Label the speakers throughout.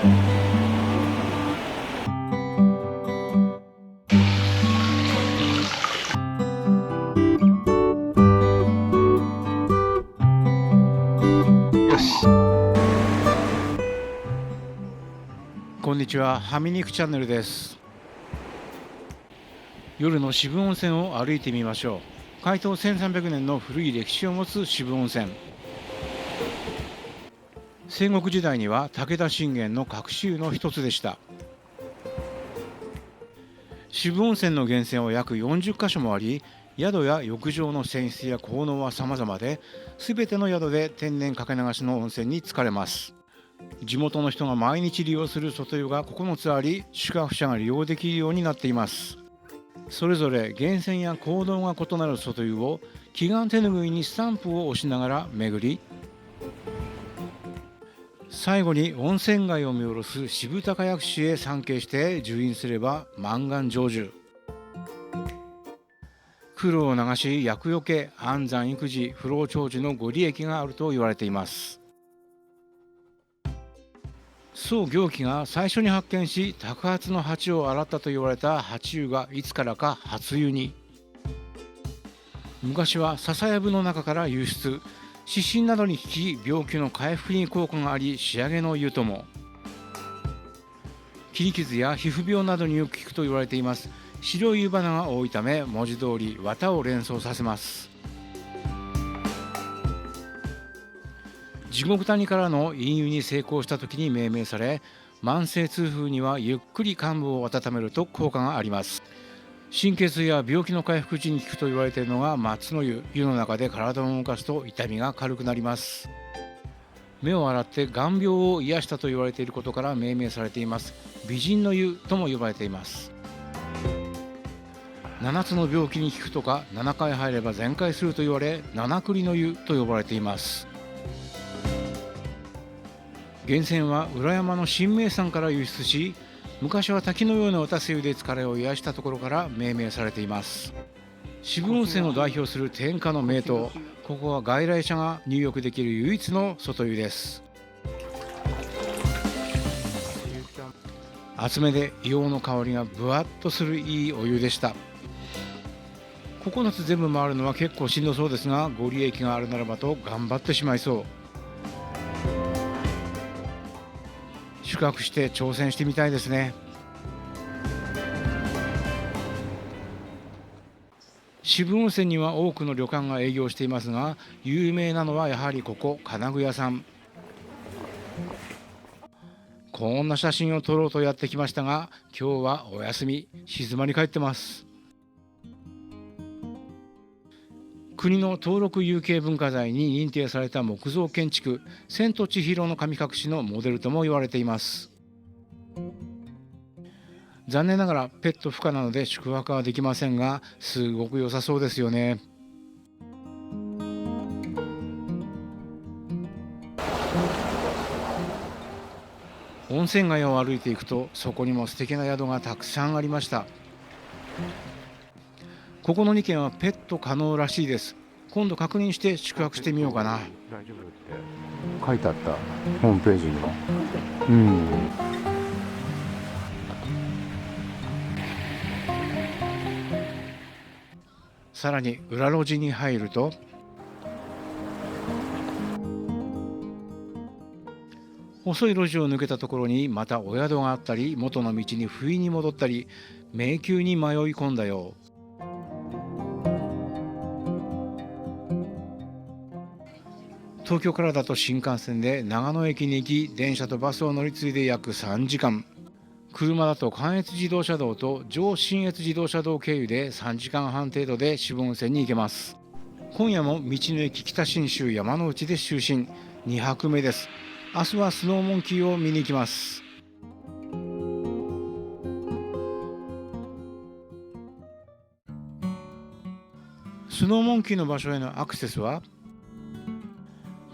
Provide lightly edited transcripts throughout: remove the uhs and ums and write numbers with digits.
Speaker 1: よし。こんにちは、はみ肉チャンネルです。夜の渋温泉を歩いてみましょう。開湯1300年の古い歴史を持つ渋温泉。戦国時代には武田信玄の隠し湯の一つでした。渋温泉の源泉は約40カ所もあり、宿や浴場の泉質や効能は様々で、全ての宿で天然かけ流しの温泉に浸かれます。地元の人が毎日利用する外湯が9つあり、宿泊者が利用できるようになっています。それぞれ源泉や効能が異なる外湯を祈願手ぬぐいにスタンプを押しながら巡り、最後に温泉街を見下ろす渋高薬師へ参詣して受院すれば満願成就。苦労を流し厄除け、安産育児、不老長寿のご利益があると言われています。宋行基が最初に発見し、托鉢の鉢を洗ったと言われた鉢湯がいつからか初湯に。昔は笹やぶの中から湧出、湿疹などに効き、病気の回復に効果があり、仕上げの湯とも。切り傷や皮膚病などによく効くと言われています。白い湯花が多いため、文字通り綿を連想させます。地獄谷からの飲湯に成功した時に命名され、慢性痛風にはゆっくり患部を温めると効果があります。神経痛や病気の回復時に効くと言われているのが松の湯。湯の中で体を動かすと痛みが軽くなります。目を洗って眼病を癒したと言われていることから命名されています。美人の湯とも呼ばれています。7つの病気に効くとか、7回入れば全快すると言われ、七栗の湯と呼ばれています。源泉は裏山の新名山から湧出し、昔は滝のような渡せ湯で疲れを癒したところから命名されています。渋温泉を代表する天下の名湯。ここは外来者が入浴できる唯一の外湯です。厚めで硫黄の香りがぶわっとするいいお湯でした。9つ全部回るのは結構しんどそうですが、ご利益があるならばと頑張ってしまいそう。宿泊して挑戦してみたいですね。渋温泉には多くの旅館が営業していますが、有名なのはやはりここ金具屋さん。こんな写真を撮ろうとやってきましたが、今日はお休み、静まり返ってます。国の登録有形文化財に認定された木造建築、千と千尋の神隠しのモデルとも言われています。残念ながらペット不可なので宿泊はできませんが、すごく良さそうですよね。温泉街を歩いていくと、そこにも素敵な宿がたくさんありました。ここの2軒はペット可能らしいです。今度確認して宿泊してみようかな。
Speaker 2: 大丈夫って書いてあった、ホームページにも。
Speaker 1: さらに裏路地に入ると、細い路地を抜けたところにまたお宿があったり、元の道に不意に戻ったり、迷宮に迷い込んだよう。東京からだと新幹線で長野駅に行き、電車とバスを乗り継いで約3時間。車だと関越自動車道と上信越自動車道経由で3時間半程度で渋温泉に行けます。今夜も道の駅北信州山之内で就寝、2泊目です。明日はスノーモンキーを見に行きます。スノーモンキーの場所へのアクセスは、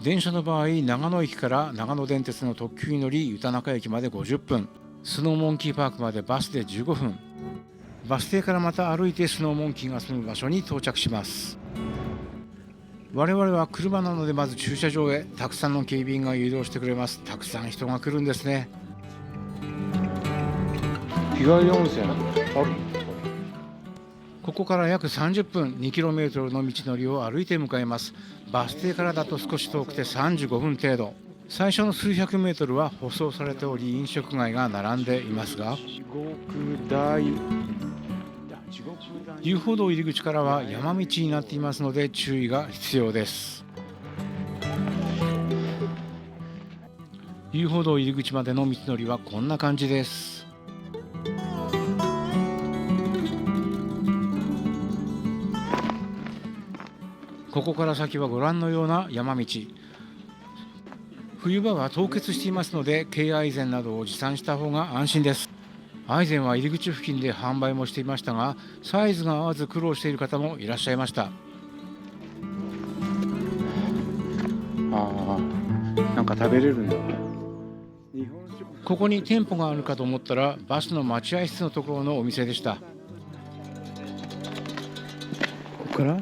Speaker 1: 電車の場合、長野駅から長野電鉄の特急に乗り、湯田中駅まで50分、スノーモンキーパークまでバスで15分、バス停からまた歩いてスノーモンキーが住む場所に到着します。我々は車なのでまず駐車場へ、たくさんの警備員が誘導してくれます。たくさん人が来るんですね。
Speaker 2: 日帰り温泉ある。
Speaker 1: ここから約30分 2km の道のりを歩いて向かいます。バス停からだと少し遠くて35分程度。最初の数百メートルは舗装されており飲食街が並んでいますが、
Speaker 2: 地獄大
Speaker 1: 遊歩道入り口からは山道になっていますので注意が必要です。遊歩道入り口までの道のりはこんな感じです。ここから先はご覧のような山道。冬場は凍結していますので軽アイゼンなどを持参した方が安心です。アイゼンは入り口付近で販売もしていましたが、サイズが合わず苦労している方もいらっしゃいました。
Speaker 2: なんか食べれるんだ。
Speaker 1: ここに店舗があるかと思ったらバスの待合室のところのお店でした。
Speaker 2: ここから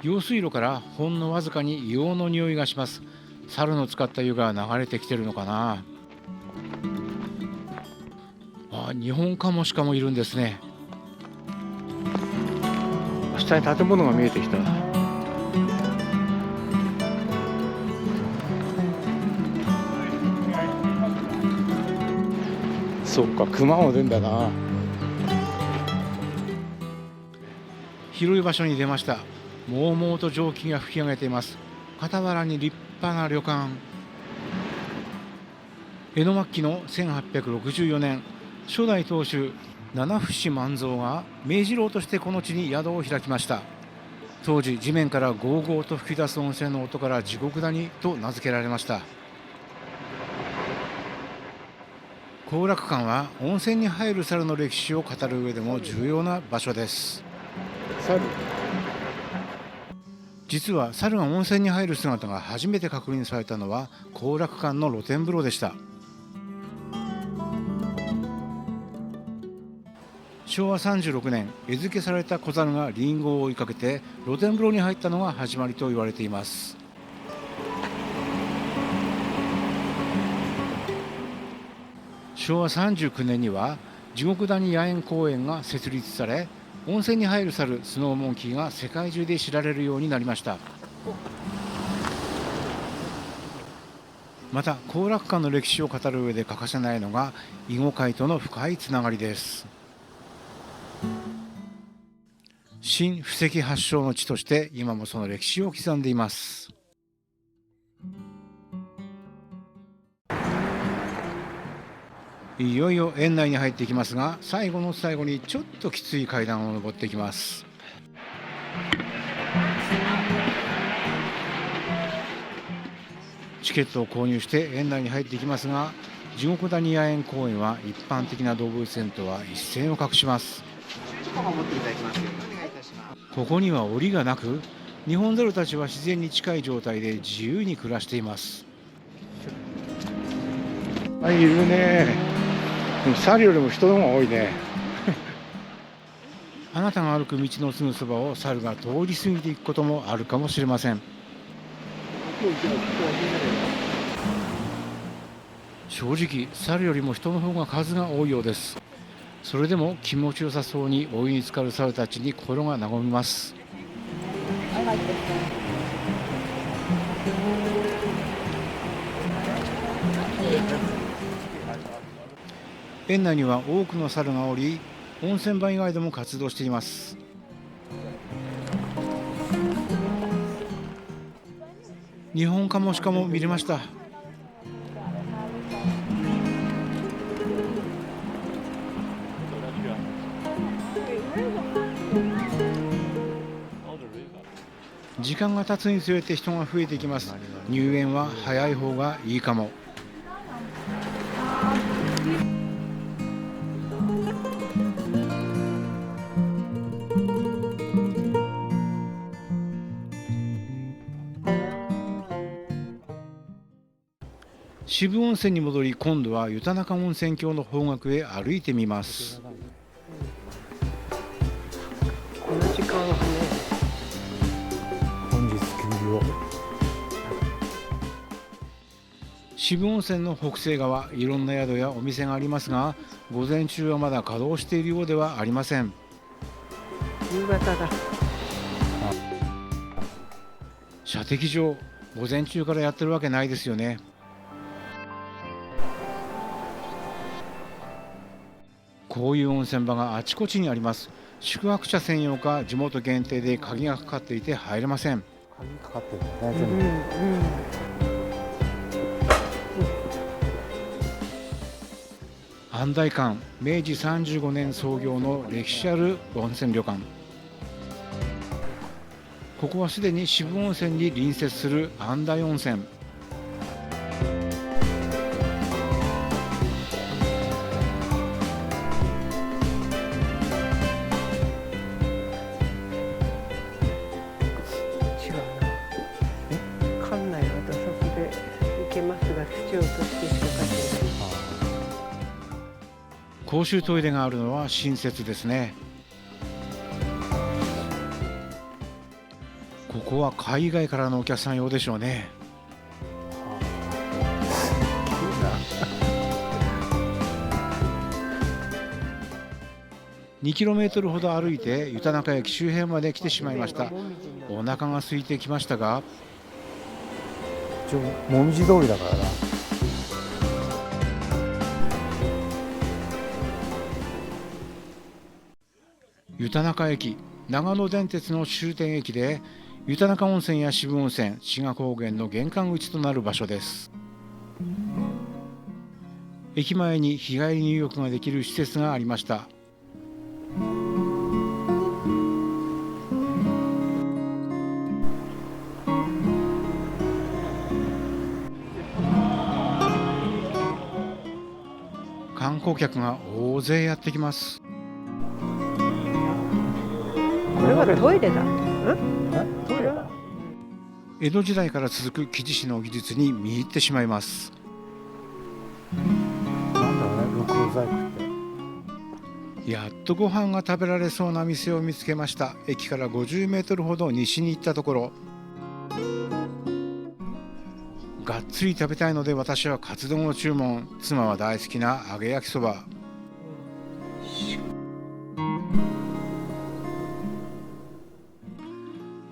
Speaker 1: 用水路からほんのわずかに硫黄の匂いがします。猿の使った湯が流れてきてるのかな。日本カモシカもいるんですね。
Speaker 2: 下に建物が見えてきた。そうか、熊も出んだな。
Speaker 1: 広い場所に出ました。もうもうと蒸気が吹き上げています。傍らに立派な旅館。江戸末期の1864年、初代当主七伏万蔵が明治楼としてこの地に宿を開きました。当時地面からゴーゴーと吹き出す温泉の音から地獄谷と名付けられました。後楽館は温泉に入る猿の歴史を語る上でも重要な場所です。
Speaker 2: 猿。
Speaker 1: 実は猿が温泉に入る姿が初めて確認されたのは後楽館の露天風呂でした。昭和36年、餌付けされた子猿がリンゴを追いかけて露天風呂に入ったのが始まりと言われています。昭和39年には地獄谷野猿公園が設立され、温泉に入る猿スノーモンキーが世界中で知られるようになりました。また後楽館の歴史を語る上で欠かせないのが囲碁界との深いつながりです。新布石発祥の地として今もその歴史を刻んでいます。いよいよ園内に入っていきますが、最後の最後にちょっときつい階段を登っていきます。チケットを購入して園内に入っていきますが、地獄谷野猿公園は一般的な動物園とは一線を画します。ここには檻がなく、ニホンザルたちは自然に近い状態で自由に暮らしています。
Speaker 2: いるね。猿よりも人の方が多いね。
Speaker 1: あなたが歩く道のすぐそばを猿が通り過ぎていくこともあるかもしれません。正直猿よりも人の方が数が多いようです。それでも気持ちよさそうにお湯に浸かる猿たちに心が和みます。園内には多くの猿がおり、温泉場以外でも活動しています。ニホンカモシカも見れました。時間が経つにつれて人が増えていきます。入園は早い方がいいかも。渋温泉に戻り、今度は湯田中温泉郷の方角へ歩いてみます。
Speaker 2: この時間は本日休業。
Speaker 1: 渋温泉の北西側、いろんな宿やお店がありますが、午前中はまだ稼働しているようではありません。
Speaker 3: 夕方だ。
Speaker 1: 射的場、午前中からやってるわけないですよね。こういう温泉場があちこちにあります。宿泊者専用か地元限定で鍵がかかっていて入れません。
Speaker 2: 鍵かかってるんだね、
Speaker 3: うんう
Speaker 2: 全部。
Speaker 3: ん。
Speaker 1: 安代館、明治35年創業の歴史ある温泉旅館。ここはすでに渋温泉に隣接する安代温泉。
Speaker 3: 違うな。館内は土足で行けますが、土を落としてしかかっていない。
Speaker 1: 公衆トイレがあるのは新設ですね。ここは海外からのお客さん用でしょうね。2km ほど歩いて湯田中駅周辺まで来てしまいました。お腹が空いてきましたが、
Speaker 2: 一応もみじ通りだからな。
Speaker 1: 湯田中駅、長野電鉄の終点駅で、湯田中温泉や渋温泉、志賀高原の玄関口となる場所です。駅前に日帰り入浴ができる施設がありました。観光客が大勢やってきます。
Speaker 3: これはトイレだ。
Speaker 2: トイレか。
Speaker 1: 江戸時代から続く木地師の技術に見入ってしまいます。
Speaker 2: なんだろうね、六郎細工って。
Speaker 1: やっとご飯が食べられそうな店を見つけました。駅から50メートルほど西に行ったところ、がっつり食べたいので私はカツ丼を注文。妻は大好きな揚げ焼きそば。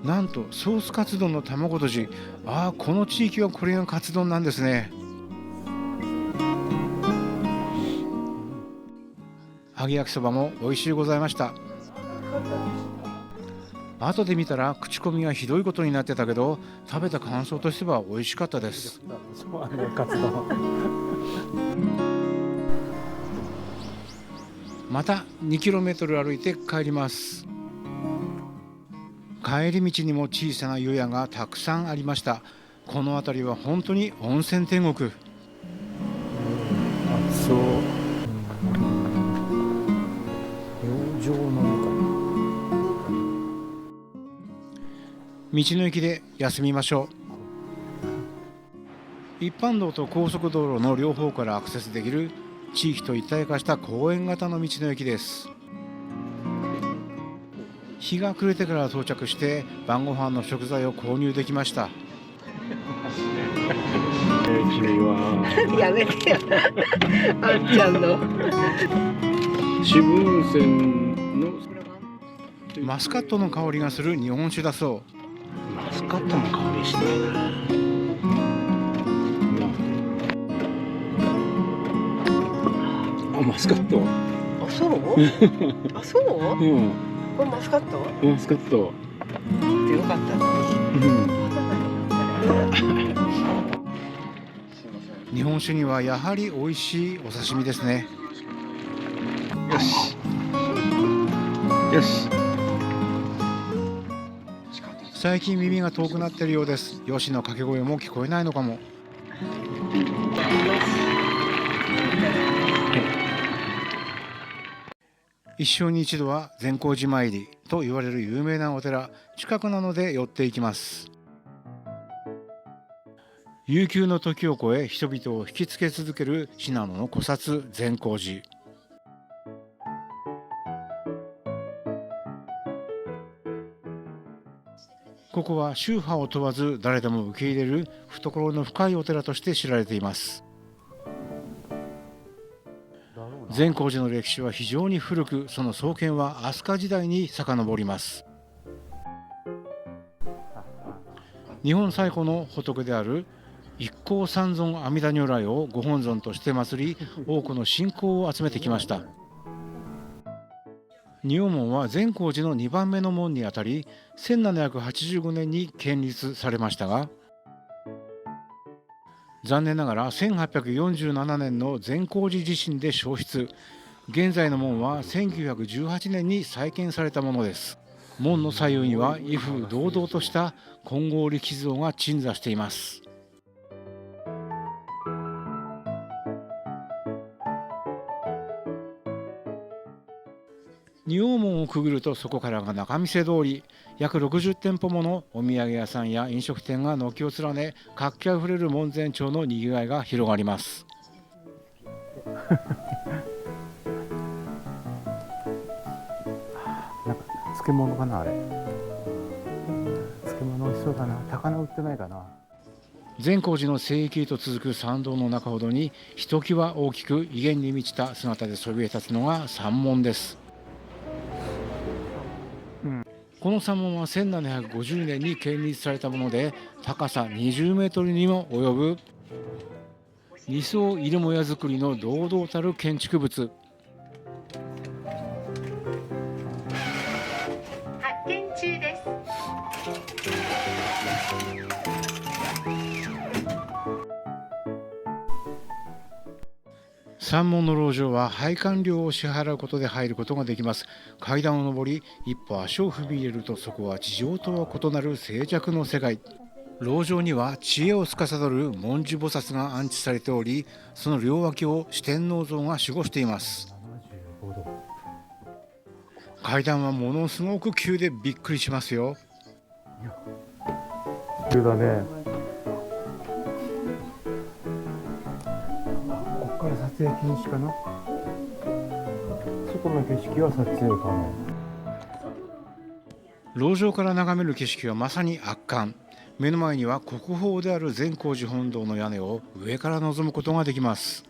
Speaker 1: なんとソースカツ丼の卵とじ。ああ、この地域はこれがカツ丼なんですね。揚げ焼きそばも美味しいございました。後で見たら口コミがひどいことになってたけど、食べた感想としては美味しかったです。
Speaker 2: そうね、カツ丼。
Speaker 1: また 2km 歩いて帰ります。帰り道にも小さな湯屋がたくさんありました。この辺りは本当に温泉天国。
Speaker 2: あ、そう。洋上の湯かな。
Speaker 1: 道の駅で休みましょう。一般道と高速道路の両方からアクセスできる地域と一体化した公園型の道の駅です。日が暮れてから到着して晩ご飯の食材を購入できました。
Speaker 2: 君は
Speaker 3: やめてよ。あんちゃんの。
Speaker 2: 渋温泉の
Speaker 1: マスカットの香りがする日本酒だそう。
Speaker 2: マスカットの香りしないな。あ、マスカット。
Speaker 3: あ、そう？あ、そう？
Speaker 2: うん、
Speaker 3: これマスカット？
Speaker 2: マスカット。
Speaker 3: よかった。
Speaker 1: 日本酒にはやはり美味しいお刺身ですね。
Speaker 2: よし。よし。
Speaker 1: 最近耳が遠くなっているようです。ヨシの掛け声も聞こえないのかも。一生に一度は善光寺参りと言われる有名なお寺、近くなので寄っていきます。悠久の時を超え人々を引きつけ続ける信濃の古刹善光寺。ここは宗派を問わず誰でも受け入れる懐の深いお寺として知られています。善光寺の歴史は非常に古く、その創建は飛鳥時代に遡ります。日本最古の仏である一行三尊阿弥陀如来をご本尊として祀り、多くの信仰を集めてきました。仁王門は善光寺の2番目の門にあたり、1785年に建立されましたが、残念ながら1847年の善光寺地震で焼失。現在の門は1918年に再建されたものです。門の左右には威風堂々とした金剛力士像が鎮座しています。仁王門をくぐると、そこからが仲見世通り。約60店舗ものお土産屋さんや飲食店が軒を連ね、活気あふれる門前町のにぎわいが広がります。
Speaker 2: なんか漬物かな、あれ。漬物美味しそうだな。高菜売ってないかな。
Speaker 1: 善光寺の聖域へと続く参道の中ほどに、ひときわ大きく威厳に満ちた姿でそびえ立つのが山門です。この山門は1750年に建立されたもので、高さ20メートルにも及ぶ二層入母屋造りの堂々たる建築物。
Speaker 4: 発見中です。
Speaker 1: 山門の籠城は拝観料を支払うことで入ることができます。階段を上り、一歩足を踏み入れると、そこは地上とは異なる静寂の世界。籠城には知恵を司る文殊菩薩が安置されており、その両脇を四天王像が守護しています。階段はものすごく急でびっくりしますよ。
Speaker 2: 急だね。ここから撮影禁止かな。外の景色は撮影可能。
Speaker 1: 籠城から眺める景色はまさに圧巻。目の前には国宝である善光寺本堂の屋根を上から望むことができます。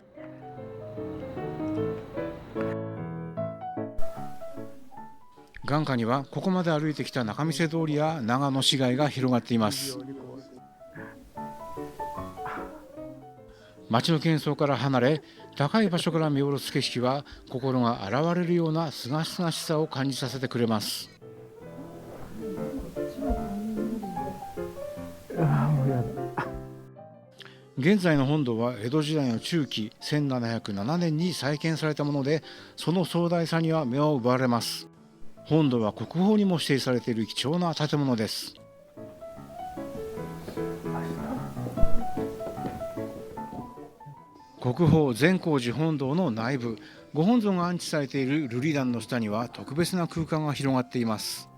Speaker 1: 眼下にはここまで歩いてきた仲見世通りや長野市街が広がっています。町の喧騒から離れ、高い場所から見下ろす景色は心が洗われるようなすがすがしさを感じさせてくれます。現在の本堂は江戸時代の中期1707年に再建されたもので、その壮大さには目を奪われます。本堂は国宝にも指定されている貴重な建物です。国宝善光寺本堂の内部、ご本尊が安置されている瑠璃壇の下には特別な空間が広がっています。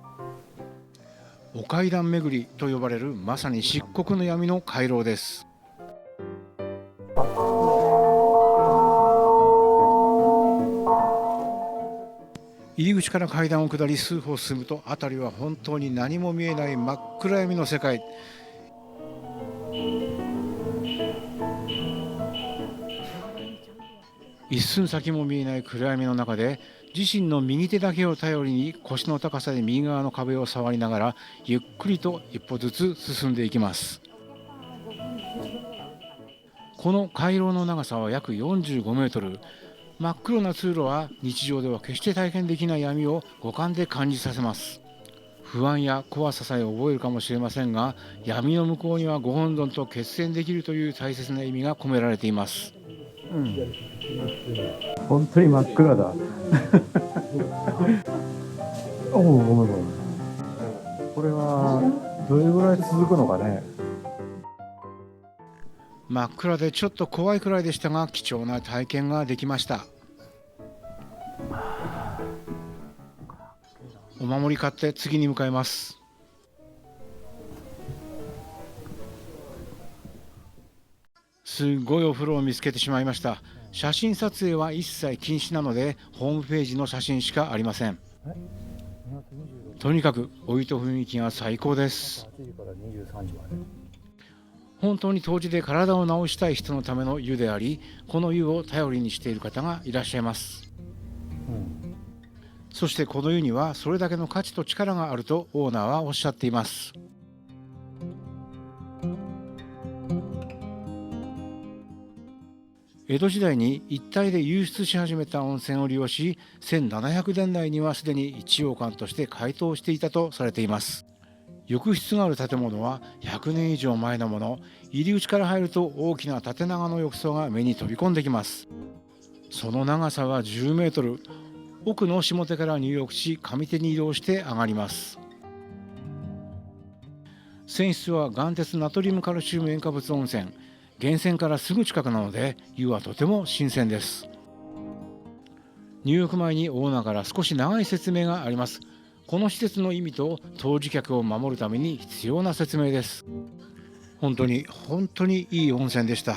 Speaker 1: お階段巡りと呼ばれる、まさに漆黒の闇の回廊です。入り口から階段を下り数歩進むと、辺りは本当に何も見えない真っ暗闇の世界。一寸先も見えない暗闇の中で、自身の右手だけを頼りに腰の高さで右側の壁を触りながら、ゆっくりと一歩ずつ進んでいきます。この回廊の長さは約45メートル。真っ黒な通路は日常では決して体験できない闇を五感で感じさせます。不安や怖ささえ覚えるかもしれませんが、闇の向こうにはご本尊と決戦できるという大切な意味が込められています。
Speaker 2: 本当に真っ暗だ。おお、ごめんごめん。これはどれぐらい続くのかね。
Speaker 1: 真っ暗でちょっと怖いくらいでしたが、貴重な体験ができました。お守り買って次に向かいます。すごいお風呂を見つけてしまいました。写真撮影は一切禁止なので、ホームページの写真しかありません。とにかくお湯と雰囲気が最高です。
Speaker 2: 8時から23時まで。
Speaker 1: 本当に湯治で体を治したい人のための湯であり、この湯を頼りにしている方がいらっしゃいます。そしてこの湯にはそれだけの価値と力があるとオーナーはおっしゃっています。江戸時代に一帯で湧出し始めた温泉を利用し、1700年代にはすでに一応館として開湯していたとされています。浴室がある建物は100年以上前のもの。入り口から入ると大きな縦長の浴槽が目に飛び込んできます。その長さは10メートル。奥の下手から入浴し、上手に移動して上がります。泉質は岩鉄ナトリウムカルシウム塩化物温泉。源泉からすぐ近くなので湯はとても新鮮です。入浴前にオーナーから少し長い説明があります。この施設の意味と湯治客を守るために必要な説明です。本当にいい温泉でした。